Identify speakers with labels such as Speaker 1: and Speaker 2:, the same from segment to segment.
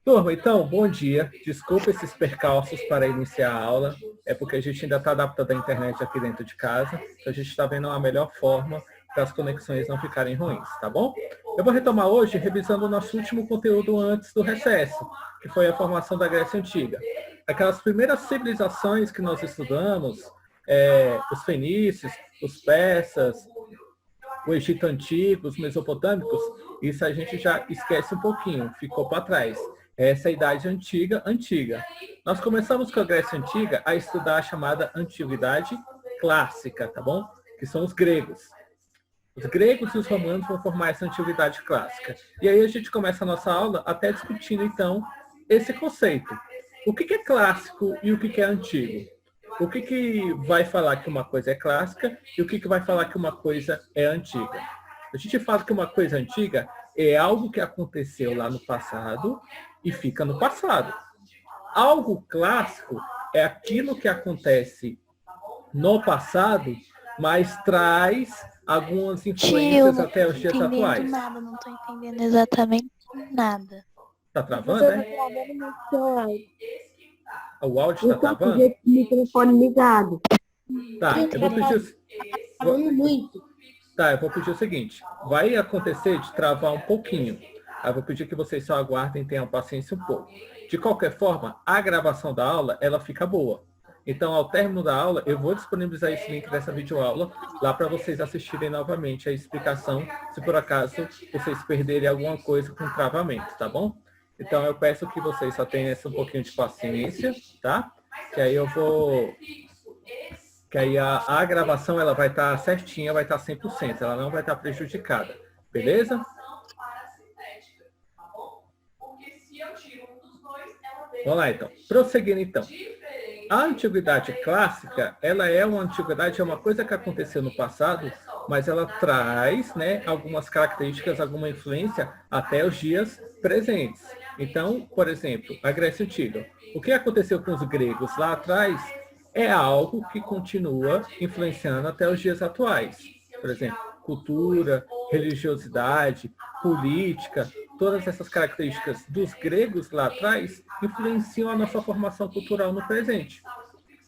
Speaker 1: Turma, então, bom dia. Desculpa esses percalços para iniciar a aula. É porque a gente ainda está adaptando a internet aqui dentro de casa. Então, a gente está vendo uma melhor forma para as conexões não ficarem ruins, tá bom? Eu vou retomar hoje revisando o nosso último conteúdo antes do recesso, que foi a formação da Grécia Antiga. Aquelas primeiras civilizações que nós estudamos, os fenícios, os persas, o Egito Antigo, os mesopotâmicos, isso a gente já esquece um pouquinho, ficou para trás. Essa é a idade antiga, antiga. Nós começamos com a Grécia Antiga a estudar a chamada Antiguidade Clássica, tá bom? Que são os gregos. Os gregos e os romanos vão formar essa Antiguidade Clássica. E aí a gente começa a nossa aula até discutindo, então, esse conceito. O que é clássico e o que é antigo? O que vai falar que uma coisa é clássica e o que vai falar que uma coisa é antiga? A gente fala que uma coisa antiga é algo que aconteceu lá no passado e fica no passado. Algo clássico é aquilo que acontece no passado, mas traz algumas influências até os dias atuais.
Speaker 2: Nada, não estou entendendo exatamente nada.
Speaker 1: Tá travando, né? O áudio está travando?
Speaker 3: O microfone ligado.
Speaker 1: Tá, eu vou pedir... Tá, eu vou pedir o seguinte. Vai acontecer de travar um pouquinho. Eu vou pedir que vocês só aguardem e tenham paciência um pouco. De qualquer forma, a gravação da aula, ela fica boa. Então, ao término da aula, eu vou disponibilizar esse link dessa videoaula lá para vocês assistirem novamente a explicação, se por acaso vocês perderem alguma coisa com travamento, tá bom? Então, eu peço que vocês só tenham um pouquinho de paciência, tá? Que aí eu vou... Que aí a gravação ela vai estar certinha, vai estar 100%, ela não vai estar prejudicada, beleza? Vamos lá, então. Prosseguindo, então. A Antiguidade Clássica, ela é uma antiguidade, é uma coisa que aconteceu no passado, mas ela traz, né, algumas características, alguma influência até os dias presentes. Então, por exemplo, a Grécia Antiga. O que aconteceu com os gregos lá atrás é algo que continua influenciando até os dias atuais. Por exemplo, cultura, religiosidade, política, todas essas características dos gregos lá atrás influenciam a nossa formação cultural no presente.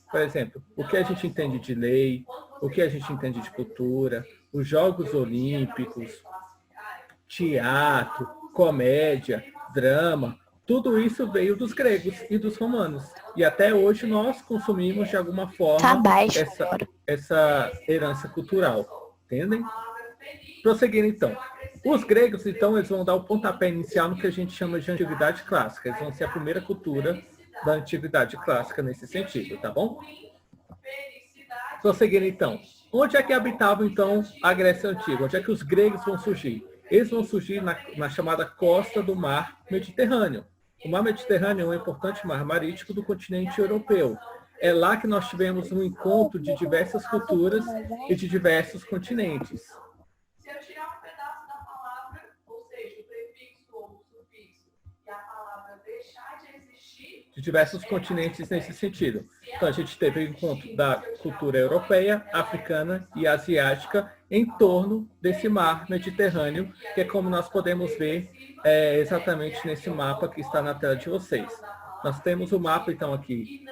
Speaker 1: Por exemplo, o que a gente entende de lei, o que a gente entende de cultura, os Jogos Olímpicos, teatro, comédia, drama, tudo isso veio dos gregos e dos romanos. E até hoje nós consumimos de alguma forma essa herança cultural. Entendem? Prosseguindo então. Os gregos, então, eles vão dar o pontapé inicial no que a gente chama de Antiguidade Clássica. Eles vão ser a primeira cultura da Antiguidade Clássica nesse sentido, tá bom? Prosseguindo então. Onde é que habitava, então, a Grécia Antiga? Onde é que os gregos vão surgir? Eles vão surgir na chamada costa do Mar Mediterrâneo. O Mar Mediterrâneo é um importante mar marítimo do continente europeu. É lá que nós tivemos um encontro de diversas culturas e de diversos continentes.
Speaker 4: Se eu tirar um pedaço da palavra, ou seja, o prefixo ou o sufixo, e a palavra deixar de existir...
Speaker 1: De diversos continentes nesse sentido. Então, a gente teve o encontro da cultura europeia, africana e asiática em torno desse mar Mediterrâneo, que é como nós podemos ver exatamente nesse mapa que está na tela de vocês. Nós temos o mapa, então, aqui,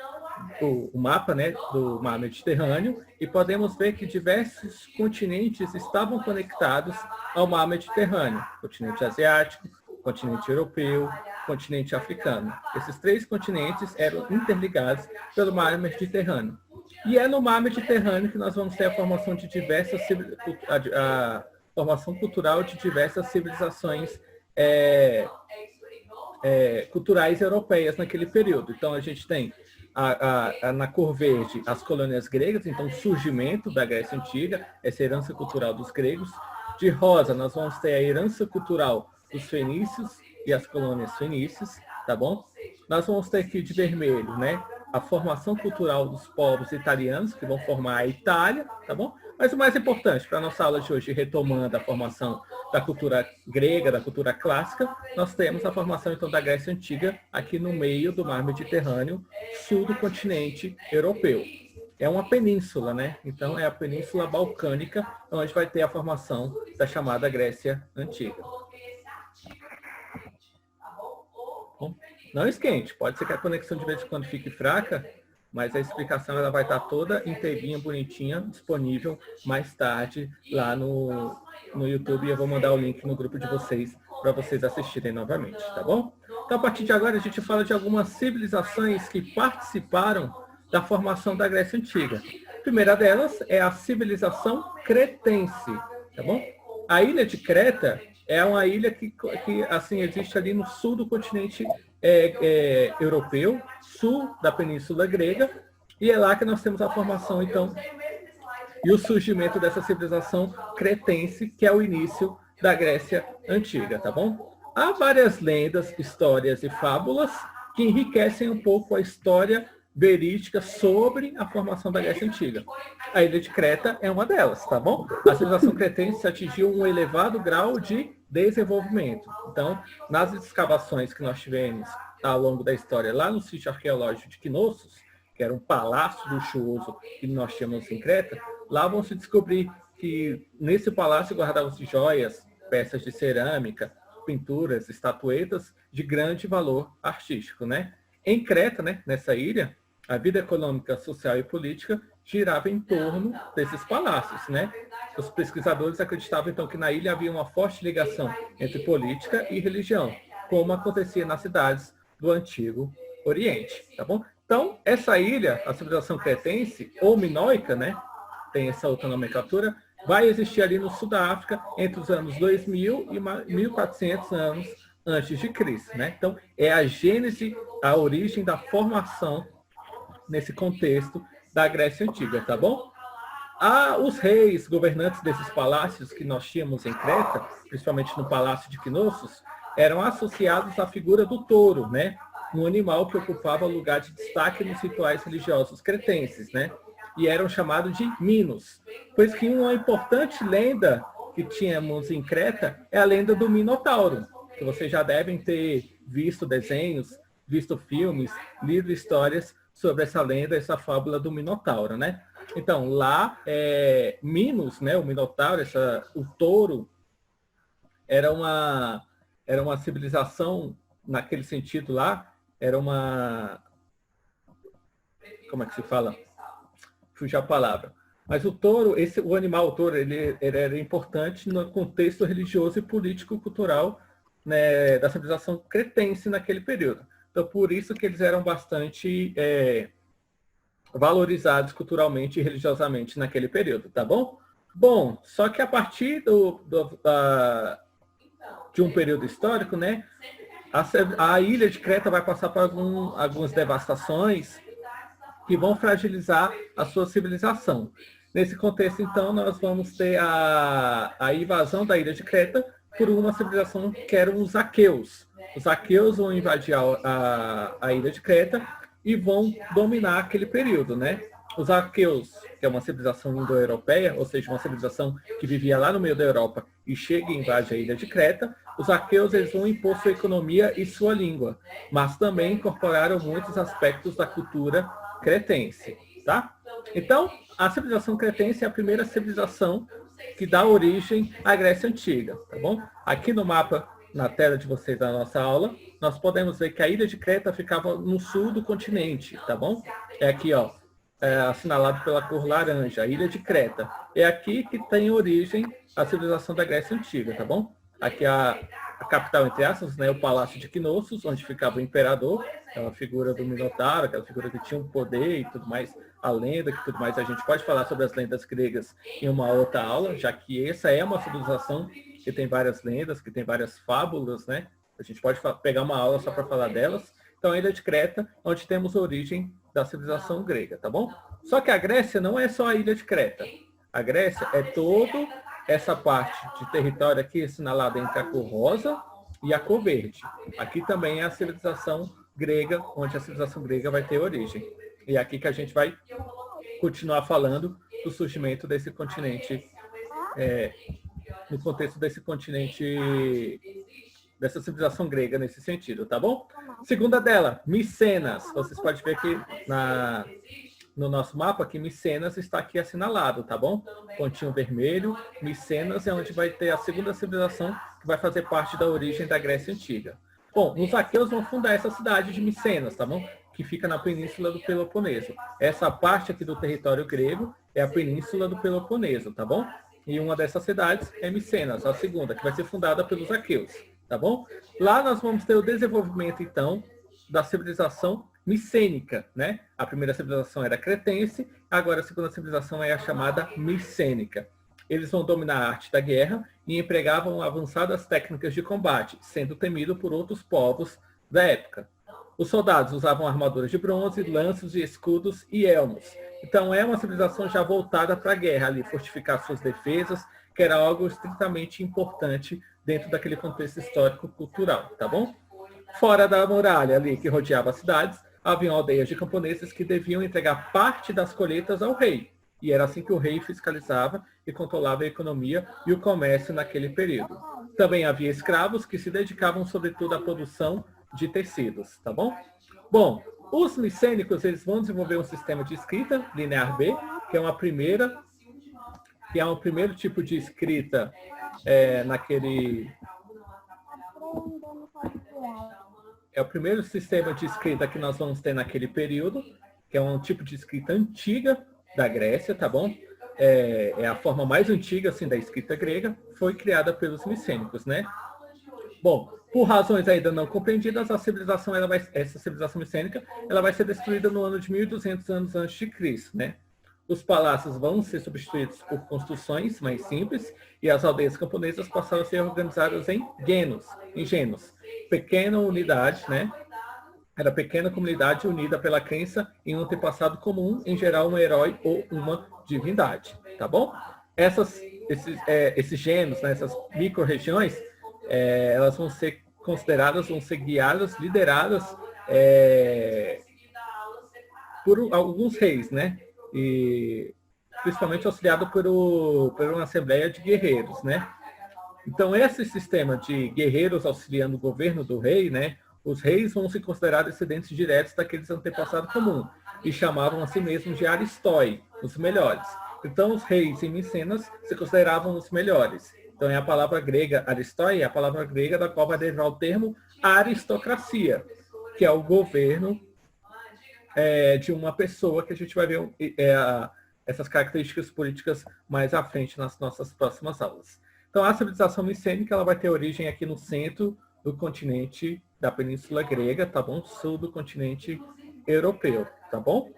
Speaker 1: o mapa, né, do mar Mediterrâneo, e podemos ver que diversos continentes estavam conectados ao mar Mediterrâneo. Continente asiático, continente europeu, continente africano. Esses três continentes eram interligados pelo mar Mediterrâneo. E é no mar Mediterrâneo que nós vamos ter a formação de diversas a formação cultural de diversas civilizações culturais europeias naquele período. Então a gente tem na cor verde as colônias gregas, então o surgimento da Grécia Antiga, essa herança cultural dos gregos. De rosa nós vamos ter a herança cultural dos fenícios e as colônias fenícias, tá bom? Nós vamos ter aqui de vermelho, né, a formação cultural dos povos italianos, que vão formar a Itália, tá bom? Mas o mais importante, para a nossa aula de hoje, retomando a formação da cultura grega, da cultura clássica, nós temos a formação, então, da Grécia Antiga, aqui no meio do mar Mediterrâneo, sul do continente europeu. É uma península, né? Então, é a Península Balcânica, onde vai ter a formação da chamada Grécia Antiga. Bom, Não esquente. Pode ser que a conexão de vez em quando fique fraca, mas a explicação ela vai estar toda inteirinha, bonitinha, disponível mais tarde lá no YouTube. E eu vou mandar o link no grupo de vocês para vocês assistirem novamente, tá bom? Então, a partir de agora, a gente fala de algumas civilizações que participaram da formação da Grécia Antiga. A primeira delas é a civilização cretense, tá bom? A ilha de Creta é uma ilha que assim, existe ali no sul do continente europeu, sul da Península Grega, e é lá que nós temos a formação, então, e o surgimento dessa civilização cretense, que é o início da Grécia Antiga, tá bom? Há várias lendas, histórias e fábulas que enriquecem um pouco a história verídica sobre a formação da Grécia Antiga. A ilha de Creta é uma delas, tá bom? A civilização cretense atingiu um elevado grau de desenvolvimento. Então, nas escavações que nós tivemos ao longo da história, lá no sítio arqueológico de Knossos, que era um palácio luxuoso que nós tínhamos em Creta, lá vão se descobrir que nesse palácio guardavam-se joias, peças de cerâmica, pinturas, estatuetas de grande valor artístico, né? Em Creta, né, nessa ilha, a vida econômica, social e política girava em torno desses palácios, né? Os pesquisadores acreditavam, então, que na ilha havia uma forte ligação entre política e religião, como acontecia nas cidades do Antigo Oriente, tá bom? Então, essa ilha, a civilização cretense, ou minoica, né? Tem essa outra nomenclatura, vai existir ali no sul da África entre os anos 2000 e 1400 anos antes de Cristo, né? Então, é a gênese, a origem da formação nesse contexto da Grécia Antiga, tá bom? Os reis, governantes desses palácios que nós tínhamos em Creta, principalmente no palácio de Knossos, eram associados à figura do touro, né? Um animal que ocupava lugar de destaque nos rituais religiosos cretenses, né? E eram chamados de Minos. Pois que uma importante lenda que tínhamos em Creta é a lenda do Minotauro, que vocês já devem ter visto desenhos, visto filmes, lido histórias sobre essa lenda, essa fábula do Minotauro, né? Então, lá, Minos, né, o Minotauro, o touro, era uma civilização, naquele sentido lá, era uma... Como é que se fala? Fugiu a palavra. Mas o touro, o animal, o touro, ele era importante no contexto religioso e político-cultural, né, da civilização cretense naquele período. Então, por isso que eles eram bastante valorizados culturalmente e religiosamente naquele período, tá bom? Bom, só que a partir de um período histórico, né, a ilha de Creta vai passar por algumas devastações que vão fragilizar a sua civilização. Nesse contexto, então, nós vamos ter a invasão da ilha de Creta por uma civilização que eram os aqueus. Os aqueus vão invadir a ilha de Creta e vão dominar aquele período, né? Os aqueus, que é uma civilização indo-europeia, ou seja, uma civilização que vivia lá no meio da Europa e chega e invade a ilha de Creta, os aqueus eles vão impor sua economia e sua língua, mas também incorporaram muitos aspectos da cultura cretense, tá? Então, a civilização cretense é a primeira civilização que dá origem à Grécia Antiga, tá bom? Aqui no mapa, na tela de vocês da nossa aula, nós podemos ver que a ilha de Creta ficava no sul do continente, tá bom? É aqui, ó, assinalado pela cor laranja, a ilha de Creta. É aqui que tem origem a civilização da Grécia Antiga, tá bom? Aqui a capital, entre aspas, né, o Palácio de Knossos, onde ficava o imperador, aquela figura do Minotauro, aquela figura que tinha um poder e tudo mais, a lenda, que tudo mais. A gente pode falar sobre as lendas gregas em uma outra aula, já que essa é uma civilização que tem várias lendas, que tem várias fábulas, né? A gente pode pegar uma aula só para falar delas. Então, a ilha de Creta, onde temos a origem da civilização grega, tá bom? Só que a Grécia não é só a ilha de Creta. A Grécia é toda essa parte de território aqui assinalada entre a cor rosa e a cor verde. Aqui também é a civilização grega, onde a civilização grega vai ter origem. E é aqui que a gente vai continuar falando do surgimento desse continente, no contexto desse continente, dessa civilização grega nesse sentido, tá bom? Segunda dela, Micenas. Vocês podem ver aqui no nosso mapa que Micenas está aqui assinalado, tá bom? Pontinho vermelho. Micenas é onde vai ter a segunda civilização que vai fazer parte da origem da Grécia Antiga. Bom, os aqueus vão fundar essa cidade de Micenas, tá bom? Que fica na península do Peloponeso. Essa parte aqui do território grego é a península do Peloponeso, tá bom? E uma dessas cidades é Micenas, a segunda, que vai ser fundada pelos aqueus, tá bom? Lá nós vamos ter o desenvolvimento, então, da civilização micênica, né? A primeira civilização era cretense, agora a segunda civilização é a chamada micênica. Eles vão dominar a arte da guerra e empregavam avançadas técnicas de combate, sendo temido por outros povos da época. Os soldados usavam armaduras de bronze, lanços e escudos e elmos. Então é uma civilização já voltada para a guerra, ali fortificar suas defesas, que era algo estritamente importante dentro daquele contexto histórico-cultural, tá bom? Fora da muralha ali que rodeava as cidades, haviam aldeias de camponeses que deviam entregar parte das colheitas ao rei. E era assim que o rei fiscalizava e controlava a economia e o comércio naquele período. Também havia escravos que se dedicavam sobretudo à produção de tecidos, tá bom? Bom, os micênicos eles vão desenvolver um sistema de escrita linear B, que é um primeiro tipo de escrita É o primeiro sistema de escrita que nós vamos ter naquele período, que é um tipo de escrita antiga da Grécia, tá bom? É a forma mais antiga assim da escrita grega, foi criada pelos micênicos, né? Bom, por razões ainda não compreendidas, essa civilização micênica, ela vai ser destruída no ano de 1200 anos antes de Cristo, né? Os palácios vão ser substituídos por construções mais simples e as aldeias camponesas passaram a ser organizadas em genos, pequena unidade, né? Era pequena comunidade unida pela crença em um antepassado comum, em geral um herói ou uma divindade, tá bom? Esses genos, né, essas micro-regiões, elas vão ser consideradas, vão ser guiadas, lideradas por alguns reis, né? E principalmente auxiliado por uma assembleia de guerreiros, né? Então, esse sistema de guerreiros auxiliando o governo do rei, né? Os reis vão se considerar descendentes diretos daqueles antepassados comuns e chamavam a si mesmos de aristói, os melhores. Então, os reis em Micenas se consideravam os melhores. Então, é a palavra grega aristói, é a palavra grega da qual vai derivar o termo aristocracia, que é o governo de uma pessoa, que a gente vai ver essas características políticas mais à frente nas nossas próximas aulas. Então, a civilização micênica ela vai ter origem aqui no centro do continente da Península Grega, tá bom? Sul do continente europeu, tá bom?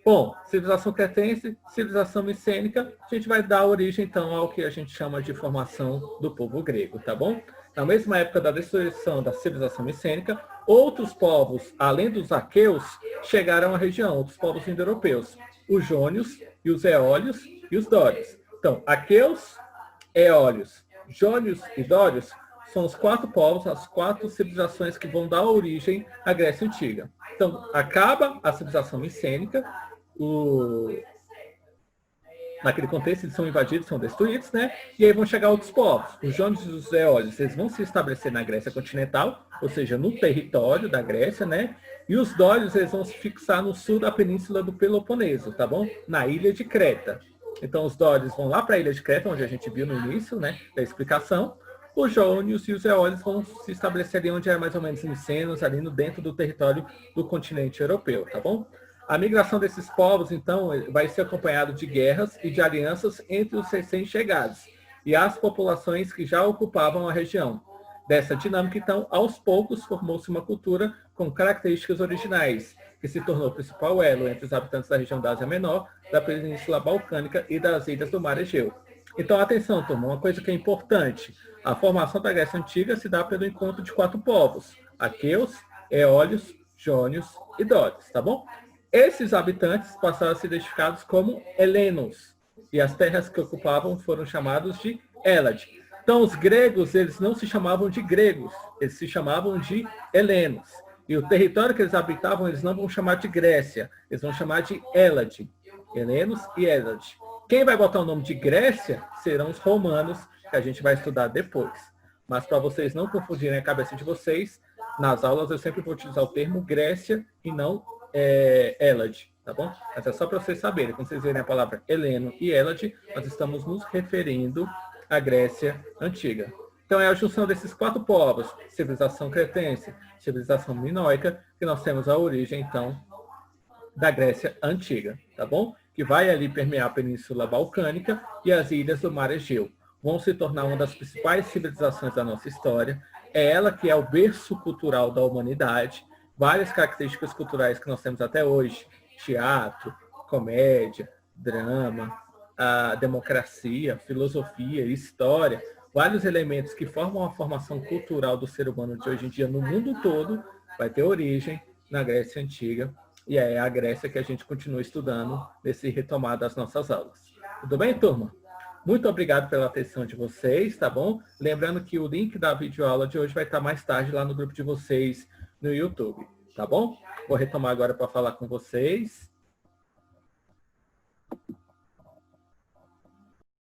Speaker 1: Bom, civilização cretense, civilização micênica, a gente vai dar origem, então, ao que a gente chama de formação do povo grego, tá bom? Na mesma época da destruição da civilização micênica, outros povos, além dos aqueus, chegaram à região, outros povos indo-europeus, os jônios e os eólios e os dórios. Então, aqueus, eólios, jônios e dórios são os 4 povos, as 4 civilizações que vão dar origem à Grécia Antiga. Então, acaba a civilização micênica, naquele contexto eles são invadidos, são destruídos, né? E aí vão chegar outros povos. Os jônios e os eólios, eles vão se estabelecer na Grécia continental, ou seja, no território da Grécia, né? E os dórios, eles vão se fixar no sul da península do Peloponeso, tá bom? Na ilha de Creta. Então, os dórios vão lá para a ilha de Creta, onde a gente viu no início, né, da explicação. Os jônios e os eólios vão se estabelecer ali onde era mais ou menos Micenas, ali dentro do território do continente europeu, tá bom? A migração desses povos, então, vai ser acompanhado de guerras e de alianças entre os recém-chegados e as populações que já ocupavam a região. Dessa dinâmica, então, aos poucos, formou-se uma cultura com características originais, que se tornou o principal elo entre os habitantes da região da Ásia Menor, da Península Balcânica e das ilhas do Mar Egeu. Então, atenção, turma, uma coisa que é importante. A formação da Grécia Antiga se dá pelo encontro de 4 povos: aqueus, eólios, jônios e dórios, tá bom? Esses habitantes passaram a ser identificados como helenos, e as terras que ocupavam foram chamadas de Hélade. Então, os gregos, eles não se chamavam de gregos, eles se chamavam de helenos. E o território que eles habitavam, eles não vão chamar de Grécia, eles vão chamar de Hélade. Helenos e Hélade. Quem vai botar o nome de Grécia serão os romanos, que a gente vai estudar depois. Mas para vocês não confundirem a cabeça de vocês, nas aulas eu sempre vou utilizar o termo Grécia e não Hélade, tá bom? Mas é só para vocês saberem, quando vocês verem a palavra Heleno e Hélade, nós estamos nos referindo à Grécia Antiga. Então, é a junção desses 4 povos, civilização cretense, civilização minoica, que nós temos a origem, então, da Grécia Antiga, tá bom? Que vai ali permear a Península Balcânica e as ilhas do Mar Egeu. Vão se tornar uma das principais civilizações da nossa história. É ela que é o berço cultural da humanidade. Várias características culturais que nós temos até hoje. Teatro, comédia, drama, a democracia, filosofia, história. Vários elementos que formam a formação cultural do ser humano de hoje em dia no mundo todo vai ter origem na Grécia Antiga. E é a Grécia que a gente continua estudando nesse retomar das nossas aulas. Tudo bem, turma? Muito obrigado pela atenção de vocês, tá bom? Lembrando que o link da videoaula de hoje vai estar mais tarde lá no grupo de vocês no YouTube, tá bom? Vou retomar agora para falar com vocês.